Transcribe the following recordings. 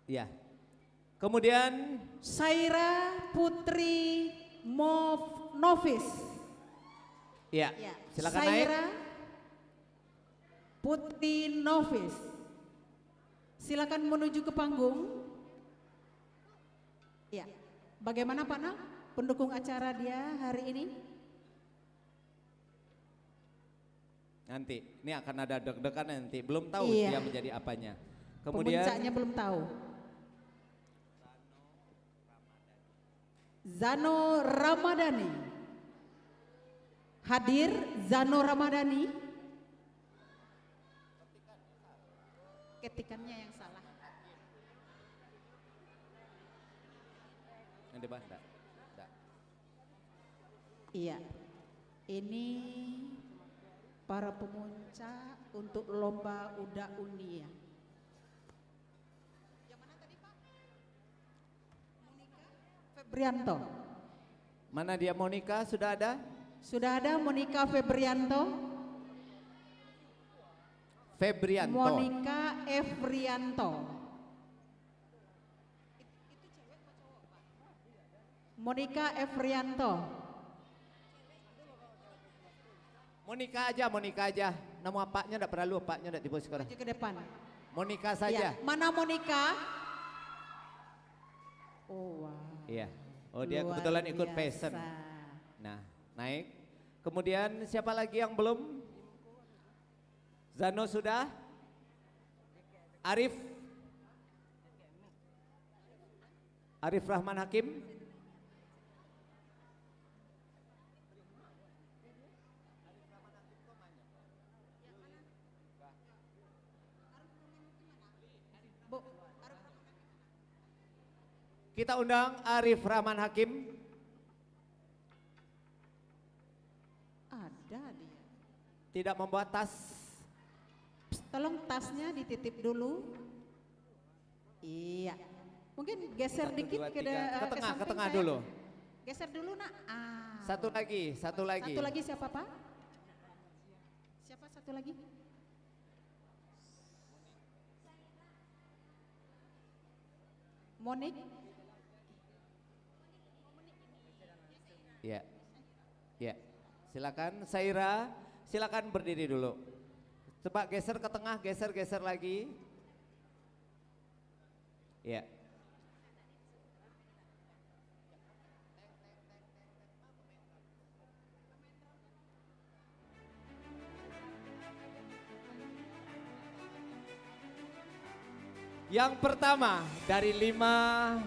Ya. Kemudian Saira Putri Novis. ya, Ya. silakan Saira naik. Putri Novis. Silakan menuju ke panggung. Ya. Bagaimana Pak Nal? Pendukung acara dia hari ini? Nanti, ini akan ada deg-degan nanti. Belum tahu Iya. dia menjadi apanya. Kemudian Pemuncaknya belum tahu. Zano Ramadhani. Hadir Zano Ramadhani. Ketikannya yang salah. yang di bawah, enggak. Iya. Ini para pemuncak untuk lomba Uda Unia. Yang mana tadi Pak? Monika Febrianto. Mana dia Monica, sudah ada? Sudah ada Monika Febrianto. Febrianto. Monika Efrianto. Monika Efrianto. Monica aja. Nama apanya enggak perlu, apanya enggak dibawa sekarang. Maju ke depan. Monica saja. Ya, mana Monika? Oh wow. Iya. Oh dia Luar kebetulan ikut biasa. passion. Nah, naik. Kemudian siapa lagi yang belum? Zano sudah? Arif? Arif Rahman Hakim? Bu, Kita undang Arif Rahman Hakim. ada dia. Tidak membawa tas. Tolong tasnya dititip dulu. Iya. Mungkin geser 1, dikit 2, ke, 3. Ke tengah, samping ke tengah saya. dulu. Geser dulu nak. Satu lagi. Satu lagi siapa Pak? Siapa satu lagi? Monik. Ya. Ya. Silakan Saira, silakan berdiri dulu. Coba geser ke tengah, geser lagi. Ya. Yang pertama dari 5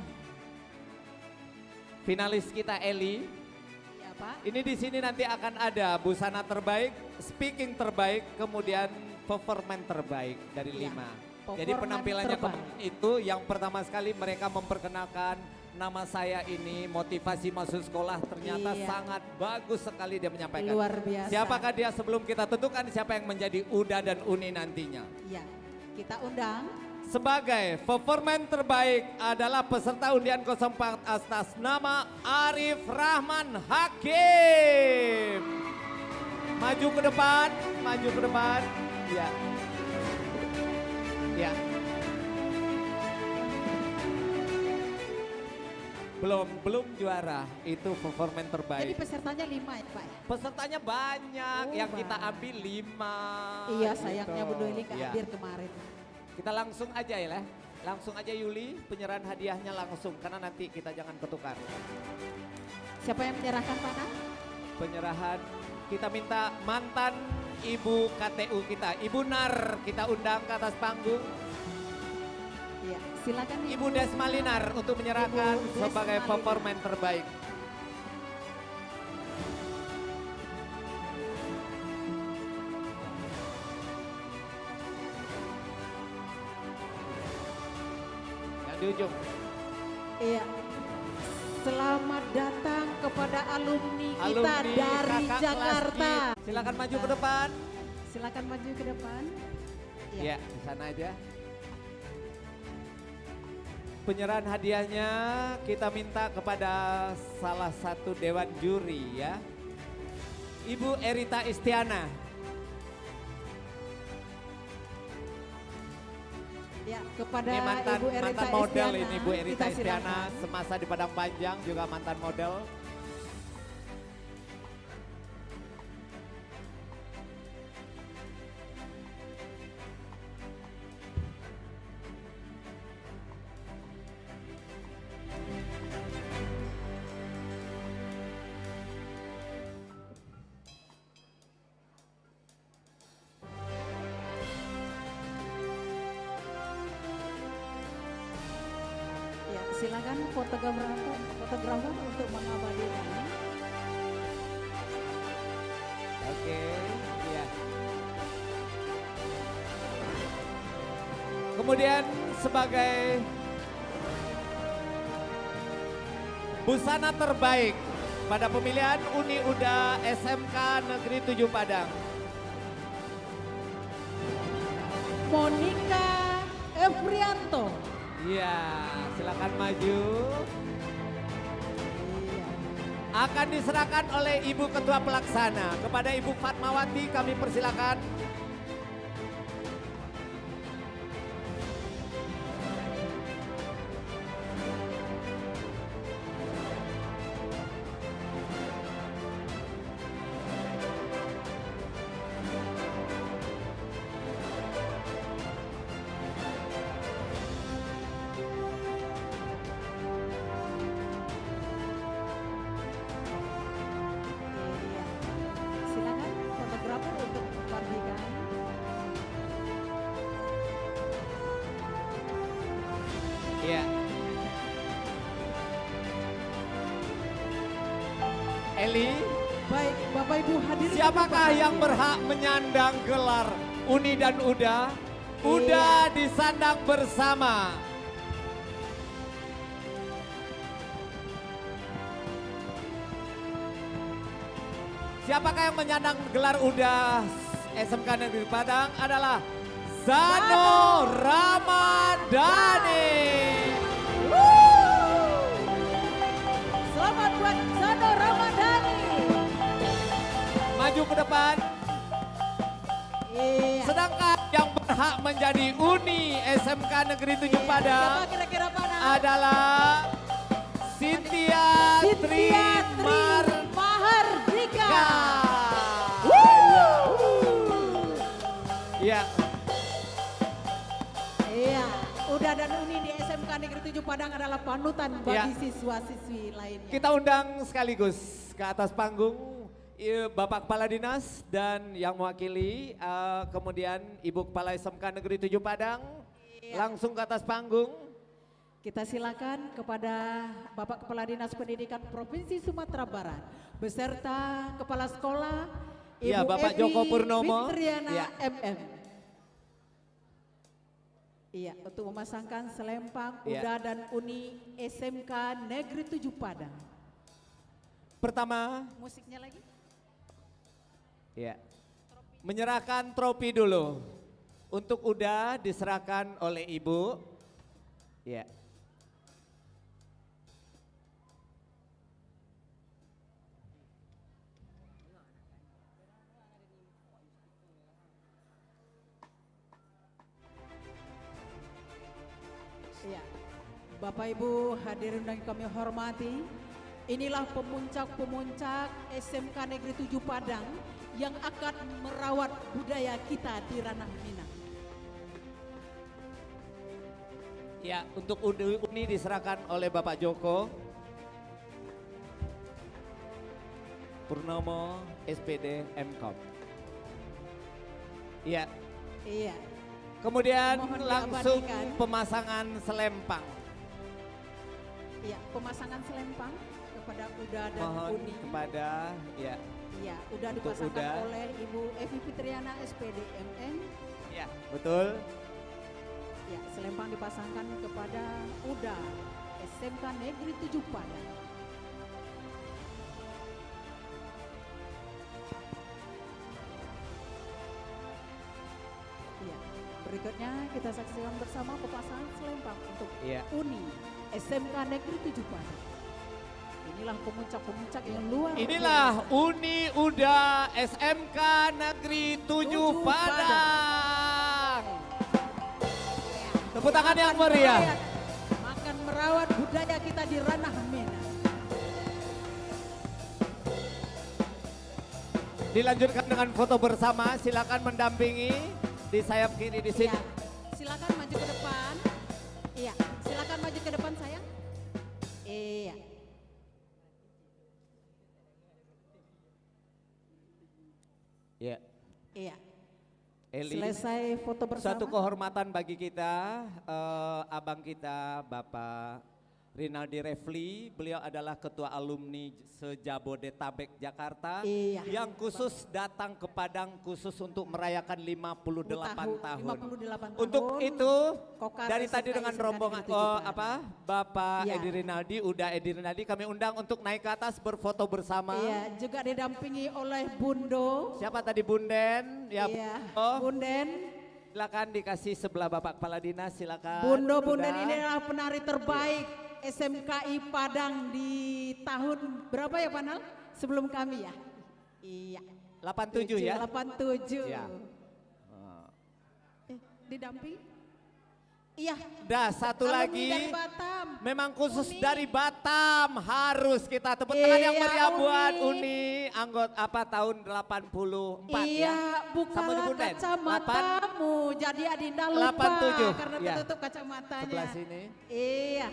finalis kita Eli. Iya Pak. Ini di sini nanti akan ada busana terbaik, speaking terbaik, kemudian performance terbaik dari Iya, 5. Jadi performance penampilannya terbaik. kemarin itu yang pertama sekali mereka memperkenalkan nama saya ini motivasi masuk sekolah, ternyata Iya. sangat bagus sekali dia menyampaikan. Luar biasa. Siapakah dia sebelum kita tentukan siapa yang menjadi Uda dan Uni nantinya. Iya. Kita undang. Sebagai performan terbaik adalah peserta undian 04 atas nama Arif Rahman Hakim. Maju ke depan, maju ke depan. Ya. Ya. Belum juara, itu performan Jadi terbaik. pesertanya 5 ya Pak ya? Pesertanya banyak, Oh, yang kita banyak. ambil 5. Iya sayangnya Bu Doeli nggak Iya. hadir kemarin. Kita langsung aja ya, langsung aja Yuli, penyerahan hadiahnya langsung karena nanti kita jangan ketukar. Siapa yang menyerahkan Pak Nal? Penyerahan kita minta mantan Ibu KTU kita, Ibu Nar kita undang ke atas panggung. Iya, silakan Ibu Desmalinar untuk menyerahkan Ibu sebagai Desmalinar. performan terbaik. Yang di ujung. Iya. Selamat datang kepada alumni kita Alumni dari kakak Jakarta. kelas G. Silakan maju ke depan. Silakan maju ke depan. Ya, di sana aja. Penyerahan hadiahnya kita minta kepada salah satu dewan juri ya. Ibu Erita Istiana. Ya, kepada Ini mantan, Ibu Erita mantan model Estiana, ini Bu Erita kita Estiana, silakan. semasa di Padang Panjang juga mantan model. Ya, silakan fotografer untuk mengabadikan. Oke, iya. Kemudian sebagai busana terbaik pada pemilihan Uni Uda SMK Negeri 7 Padang. Monica Efrianto. Iya, silakan maju. Iya. Akan diserahkan oleh Ibu Ketua Pelaksana. Kepada Ibu Fatmawati kami persilakan. Iya. Silakan fotografer untuk mengabadikan. Iya. Eli, Baik, Bapak Ibu hadirin. siapakah berbahagia. yang berhak menyandang gelar Uni dan Uda? Uda disandang bersama. Siapakah yang menyandang gelar Uda SMK Negeri Padang adalah Zano Ramadhani. Selamat buat Zano Ramadhani. Maju ke depan. Iya. Sedangkan yang berhak menjadi Uni SMK Negeri 7 Padang Siapa kira-kira mana? adalah Cynthia Tri Mahardika. Iya, Iya, Uda dan Uni di SMK Negeri 7 Padang adalah panutan bagi Iya. siswa-siswi lainnya. kita undang sekaligus ke atas panggung Bapak Kepala Dinas dan yang mewakili, kemudian Ibu Kepala SMK Negeri 7 Padang, langsung ke atas panggung. Kita silakan kepada Bapak Kepala Dinas Pendidikan Provinsi Sumatera Barat beserta Kepala Sekolah Ibu Iya, Bapak Evi Joko Purnomo. Fitriana Iya. MM. Iya, untuk memasangkan selempang Iya. Uda dan Uni SMK Negeri 7 Padang. Pertama, Musiknya lagi? ya, menyerahkan trofi dulu. Untuk Uda diserahkan oleh Ibu. Ya. Iya. Bapak Ibu hadirin yang kami hormati, inilah pemuncak-pemuncak SMK Negeri 7 Padang yang akan merawat budaya kita di ranah Minang. Ya, untuk Uni diserahkan oleh Bapak Joko Purnomo, SPD, MKOM. Ya, Iya. kemudian Mohon langsung diabadikan. pemasangan selempang. Iya, pemasangan selempang kepada Uda dan Mohon Uni. kepada, ya, Iya, udah untuk dipasangkan Uda. oleh Ibu Evi Fitriana SPD MM. ya, betul. Ya, selempang dipasangkan kepada Uda SMK Negeri 7 Padang. Iya, berikutnya kita saksikan bersama pemasangan selempang untuk Iya. Uni SMK Negeri 7 Padang. Inilah pemuncak-pemuncak yang luar Inilah biasa. Uni Uda SMK Negeri 7 7 Padang. Tepuk Tepuk tangan yang meriah. Akan merawat budaya kita di ranah Medan. Dilanjutkan dengan foto bersama, silakan mendampingi di sayap kiri di sini. Iya. Silakan maju ke depan. Iya, silakan maju ke depan sayang. Iya. Ya. Iya. Eli, Selesai foto bersama. satu kehormatan bagi kita, abang kita Bapak Rinaldi Refli, beliau adalah ketua alumni se-Jabodetabek Jakarta Iya. yang khusus datang ke Padang khusus untuk merayakan 58 tahun. 58 tahun. Untuk itu Kokar dari SMK tadi dengan SMK rombongan Negeri 7 Padang. Bapak Iya. Edi Rinaldi, Uda Edi Rinaldi kami undang untuk naik ke atas berfoto bersama. Iya, juga didampingi oleh Bundo. Siapa tadi Bunden? Ya, Iya, oh, Bunden. silakan dikasih sebelah Bapak Kepala Dinas, silakan. Bunden Udah. ini adalah penari terbaik SMKI Padang di tahun berapa ya Panal? Sebelum kami ya? Iya. 87 ya? 87. Iya. Didamping? Iya. Dah satu Alumni lagi. dari Batam. Memang khusus Uni. dari Batam harus kita tepuk tangan yang Iya, meriah buat Uni. Uni anggota apa tahun 84 Iya, ya. Sama bukalah Bunden. kacamatamu. Jadi Adinda lupa 87, karena iya. tertutup kacamatanya. Sebelah sini. Iya.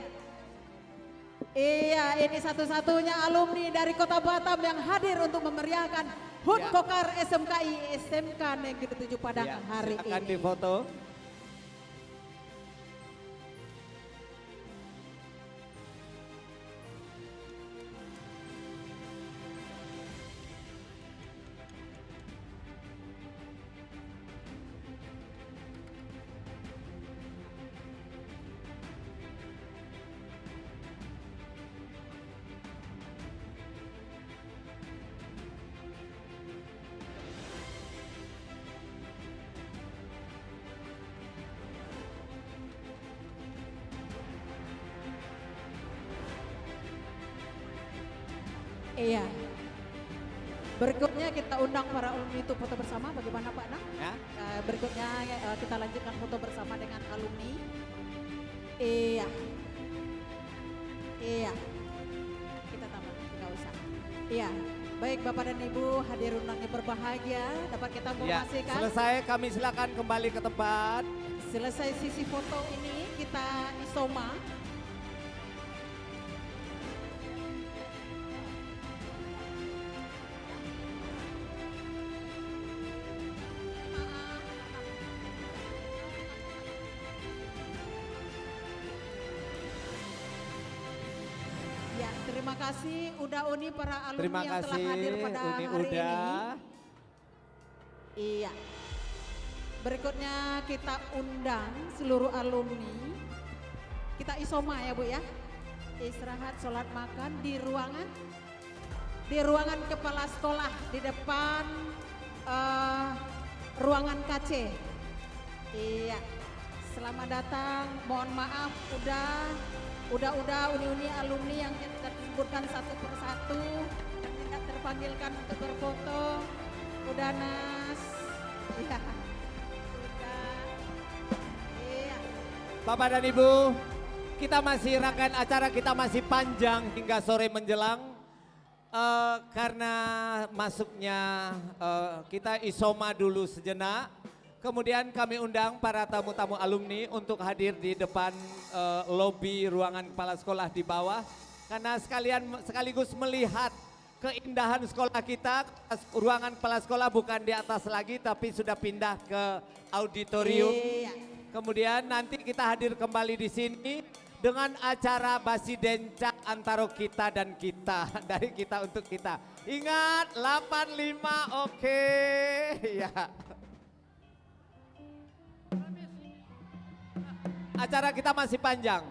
Iya, ini satu-satunya alumni dari Kota Batam yang hadir untuk memeriahkan HUT Ya. Kokar SMKI SMK Negeri 7 Padang Ya, hari silakan ini. difoto. Iya. Berikutnya kita undang para alumni itu foto bersama. Bagaimana Pak Nah? Ya. Berikutnya kita lanjutkan foto bersama dengan alumni. Iya. Iya. Kita tambah, nggak usah. Iya. Baik Bapak dan Ibu hadirin undangan berbahagia, dapat kita Ya, informasikan. selesai kami silakan kembali ke tempat. Selesai sisi foto ini kita isoma. Ya, terima kasih Uda Uni para alumni Terima yang telah kasih hadir pada Uni hari Uda. ini. Iya. Berikutnya kita undang seluruh alumni. Kita isoma ya Bu ya. Istirahat, sholat makan di ruangan kepala sekolah di depan ruangan KC. Iya. Selamat datang. Mohon maaf udah uni-uni alumni yang kita sebutkan satu persatu dan tidak terpanggilkan untuk berfoto. Udah Nas. Iya. Udah. Iya. Bapak dan Ibu, kita masih rangkaian acara kita masih panjang hingga sore menjelang. Karena masuknya kita isoma dulu sejenak. Kemudian kami undang para tamu-tamu alumni untuk hadir di depan lobi ruangan kepala sekolah di bawah. Karena sekaligus melihat keindahan sekolah kita, ruangan kepala sekolah bukan di atas lagi tapi sudah pindah ke auditorium. Iya. Kemudian nanti kita hadir kembali di sini dengan acara basi dencak antara kita dan kita, dari kita untuk kita. Ingat 85 oke. Ya. Acara kita masih panjang.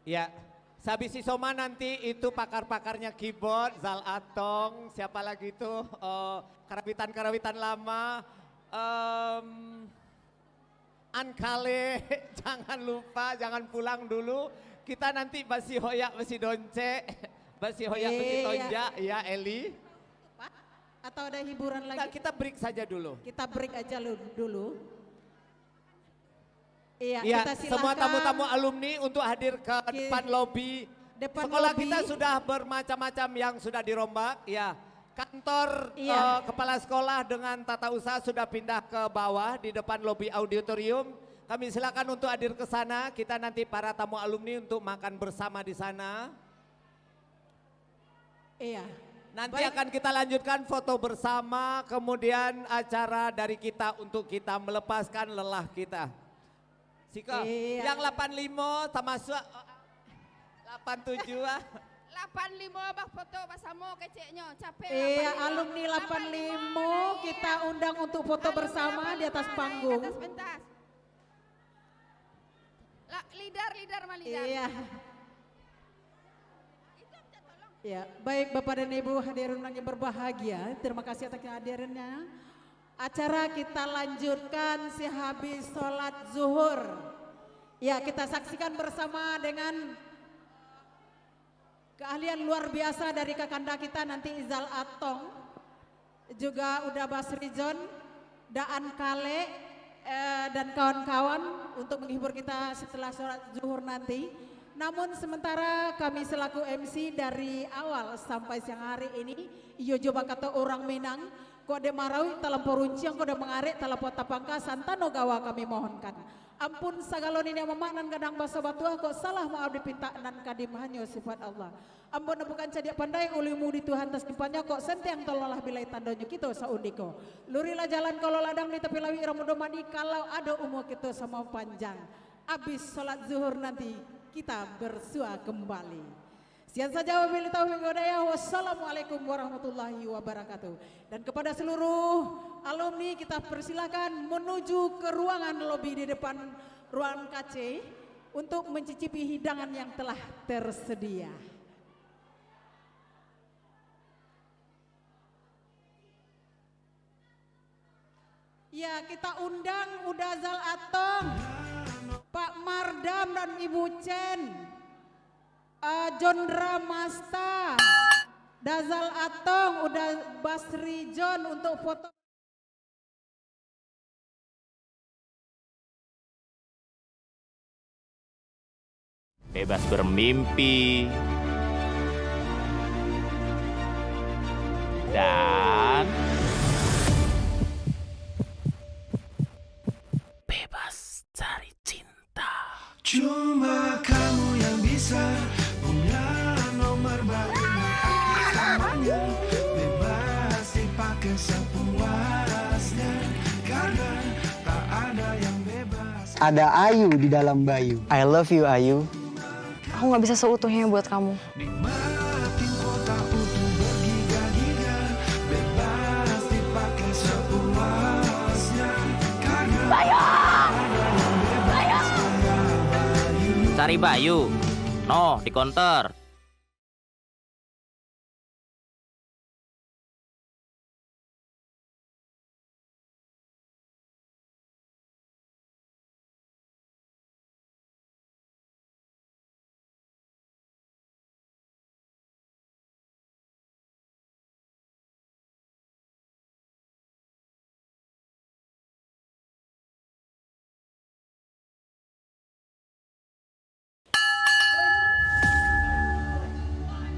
Ya, Sabi Sisoma nanti itu pakar-pakarnya keyboard, Zal Atong, siapa lagi itu, karawitan-karawitan lama, Ankale, jangan lupa, jangan pulang dulu. Kita nanti basi hoyak, basi donce, basi hoyak, basi tonja, ya Eli. Pak, atau ada hiburan Nah, lagi? kita break saja dulu. Kita break aja dulu. Iya, Ya, kita silakan. semua tamu-tamu alumni untuk hadir ke depan lobi. Depan Sekolah lobi. kita sudah bermacam-macam yang sudah dirombak. Ya, kantor Iya. kepala sekolah dengan tata usaha sudah pindah ke bawah di depan lobi auditorium. Kami silakan untuk hadir ke sana. Kita nanti para tamu alumni untuk makan bersama di sana. Iya. Nanti Baik. akan kita lanjutkan foto bersama, kemudian acara dari kita untuk kita melepaskan lelah kita. Sika, Iya. yang 85 termasuk 87 ah. 85 bah foto bersama keceknya capek. Iya, alumni 85 kita undang untuk foto bersama di atas panggung. Atas pentas. Leader mah leader. Iya. Ya, baik Bapak dan Ibu hadirin yang berbahagia, terima kasih atas kehadirannya. Acara kita lanjutkan sehabis sholat zuhur. Ya, kita saksikan bersama dengan keahlian luar biasa dari kakanda kita nanti Izal Atong. Juga udah Basri John, Daan Kale, dan kawan-kawan untuk menghibur kita setelah sholat zuhur nanti. Namun sementara kami selaku MC dari awal sampai siang hari ini, iyo coba kata orang Minang, kok de marau talampau runciang, kok de mengarek talampau tapangka, santano gawa kami mohonkan. Ampun sagalon ini memaknan kadang basa batua, kok salah maaf dipinta nan kadim hanya sifat Allah. Ampun bukan cadia pandai ulimu di Tuhan tas timpannya, kok sentiang tololah bilai tandonyo kita saundiko. Lurilah jalan kalau ladang di tepi lawi ramudomadi, kalau ada umur kita sama panjang. Abis sholat zuhur nanti kita bersua kembali. Sekian saja wabillahi taufiq wal hidayah. Wassalamualaikum warahmatullahi wabarakatuh. Dan kepada seluruh alumni kita persilakan menuju ke ruangan lobi di depan ruangan KC untuk mencicipi hidangan yang telah tersedia. Ya, kita undang Udazal Atong, Pak Mardam dan Ibu Chen, Jondra Masta, Dazal Atong, udah Basri John untuk foto. Bebas bermimpi dan bebas cari cinta. Cuma kamu yang bisa punya nomor baru namanya. Bebas dipakai sepuasnya, karena tak ada yang bebas. Ada Ayu di dalam Bayu. I love you Ayu. Aku nggak bisa seutuhnya buat kamu. Nikmatin kota utuh bergiga-giga. Bebas dipakai sepuasnya, karena Cari Bayu. No, di counter.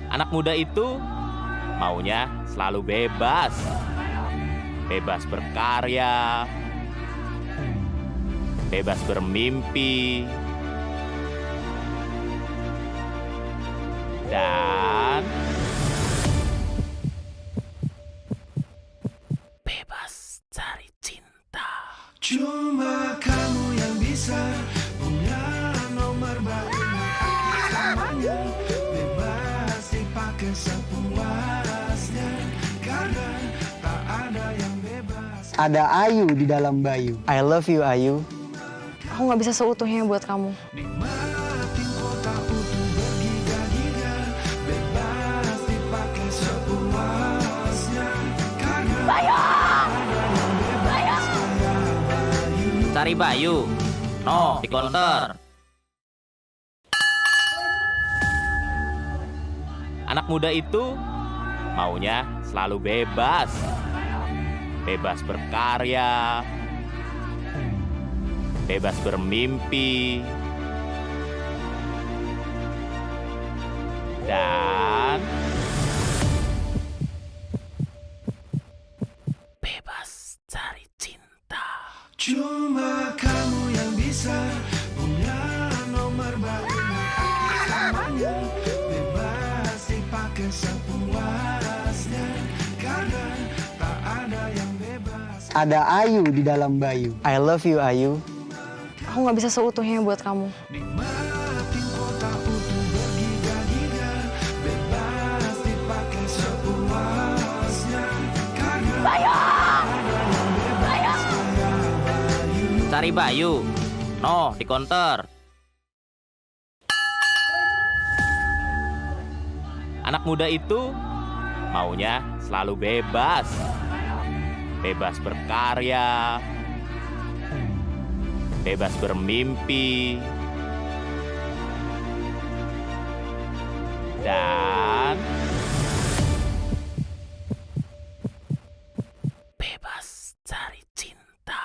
Anak muda itu maunya selalu bebas. Bebas berkarya. Bebas bermimpi. Dan bebas cari cinta. cuma kamu yang bisa punya nomor baru namanya. Bebas dipakai sepuasnya, karena tak ada yang bebas. Ada Ayu di dalam Bayu. I love you Ayu. Aku nggak bisa seutuhnya buat kamu. Nikmatin kota utuh bergiga-giga. Bebas dipakai sepuasnya, karena Cari Bayu. No, di counter. Anak muda itu maunya selalu bebas. Bebas berkarya. Bebas bermimpi. Dan bebas cari cinta. Cuma kamu yang bisa punya nomor baru selamanya. Bebas dipakai sepuasnya, karena tak ada yang bebas. Ada Ayu di dalam Bayu. I love you Ayu. Aku nggak bisa seutuhnya buat kamu. Nikmatin kota utuh bergiga-giga, bebas dipakai sepuasnya, karena Cari Bayu. No, di counter. Anak muda itu maunya selalu bebas. Bebas berkarya. Bebas bermimpi. Dan bebas cari cinta.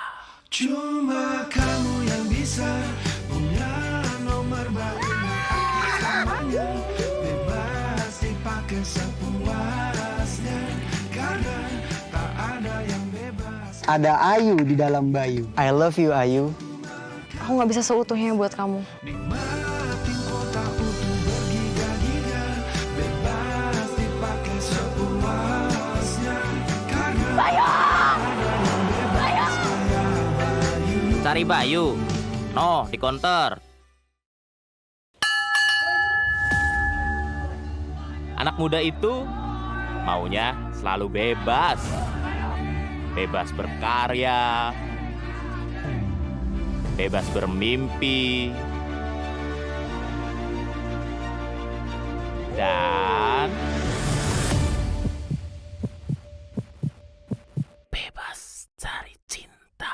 cuma kamu yang bisa punya nomor baru selamanya. Bebas dipakai sepuasnya, karena tak ada yang bebas. Ada Ayu di dalam Bayu. I love you Ayu. Aku nggak bisa seutuhnya buat kamu. Nikmatin kota utuh bergiga-giga, bebas dipakai sepuasnya, karena Cari Bayu. No, di counter. Anak muda itu maunya selalu bebas. Bebas berkarya. Bebas bermimpi. Dan bebas cari cinta.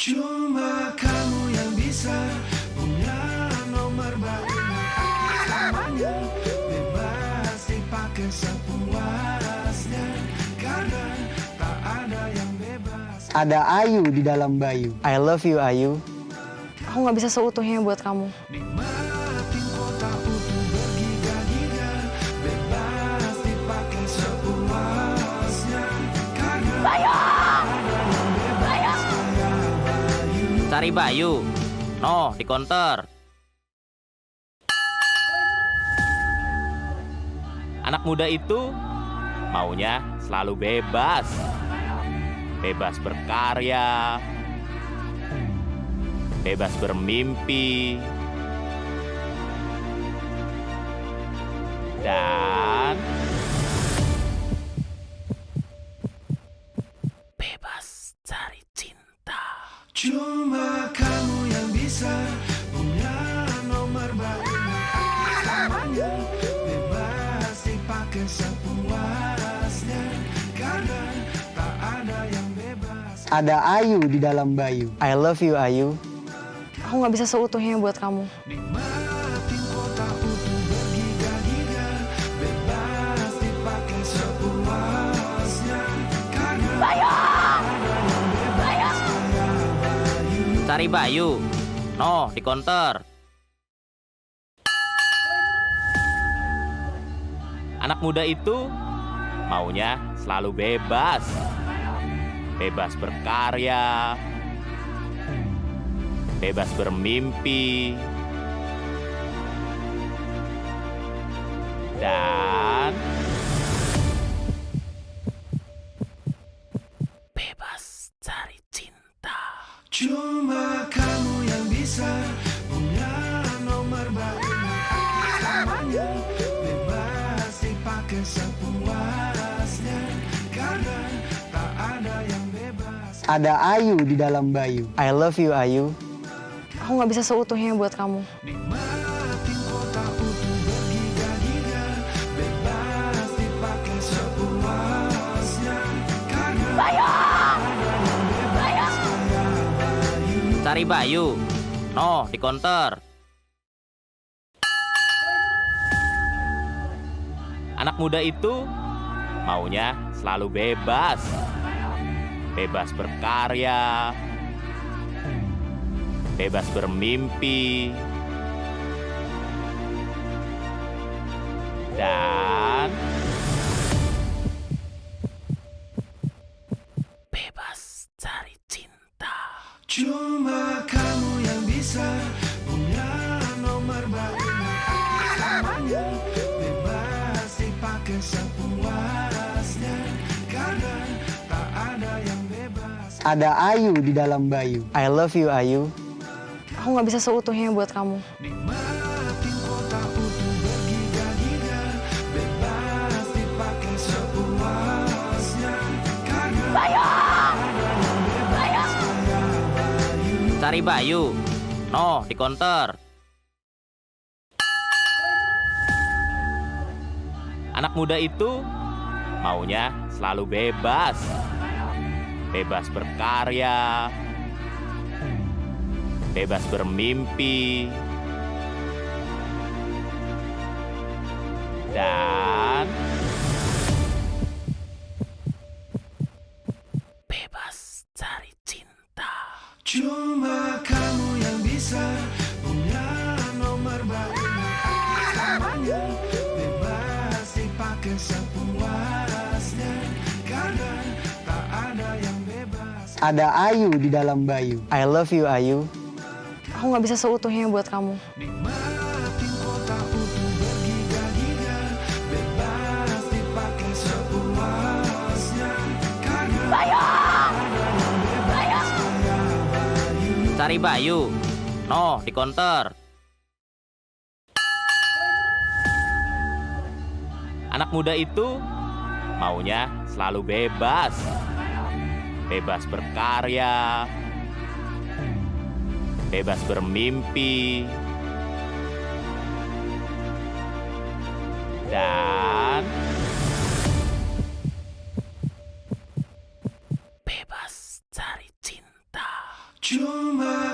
cuma kamu yang bisa punya nomor baru selamanya. Bebas dipakai sepuasnya, karena tak ada yang bebas. Ada Ayu di dalam Bayu. I love you Ayu. Aku nggak bisa seutuhnya buat kamu. Nikmatin kota utuh bergiga-giga, bebas dipakai sepuasnya, karena Cari Bayu. No, di counter. Anak muda itu maunya selalu bebas. Bebas berkarya. Bebas bermimpi. Dan bebas cari cinta. cuma kamu yang bisa punya nomor baru selamanya. Bebas dipakai sepuasnya, karena tak ada yang bebas. Ada Ayu di dalam Bayu. I love you Ayu. Aku nggak bisa seutuhnya buat kamu. Nikmatin kota utuh bergiga-giga, bebas dipakai sepuasnya, karena Cari Bayu. No, di counter. Anak muda itu maunya selalu bebas. Bebas berkarya. Bebas bermimpi. Dan bebas cari cinta. cuma kamu yang bisa punya nomor baru selamanya. Bebas dipakai sepuasnya, karena tak ada yang bebas. Ada Ayu di dalam Bayu. I love you Ayu. Aku nggak bisa seutuhnya buat kamu. Nikmatin kota utuh bergiga-giga, bebas dipakai sepuasnya, karena Cari Bayu. No, di counter. Anak muda itu maunya selalu bebas. Bebas berkarya. Bebas bermimpi. Dan bebas cari cinta. Cuma kamu yang bisa punya nomor baru selamanya. Bebas dipakai sepuasnya, karena tak ada yang bebas. Ada Ayu di dalam Bayu. I love you Ayu. Aku nggak bisa seutuhnya buat kamu. Nikmatin kota utuh bergiga-giga, bebas dipakai sepuasnya, karena Cari Bayu. No, di counter. Anak muda itu maunya selalu bebas. Bebas berkarya. Bebas bermimpi. Dan bebas cari cinta. cuma kamu yang bisa punya nomor baru selamanya. Bebas dipakai sepuasnya, karena tak ada yang bebas. Ada Ayu di dalam Bayu. I love you Ayu. Aku nggak bisa seutuhnya buat kamu. Nikmatin kota utuh bergiga-giga, bebas dipakai sepuasnya, karena Cari Bayu. No, di counter. Anak muda itu maunya selalu bebas. Bebas berkarya. Bebas bermimpi. Dan bebas cari cinta. cuma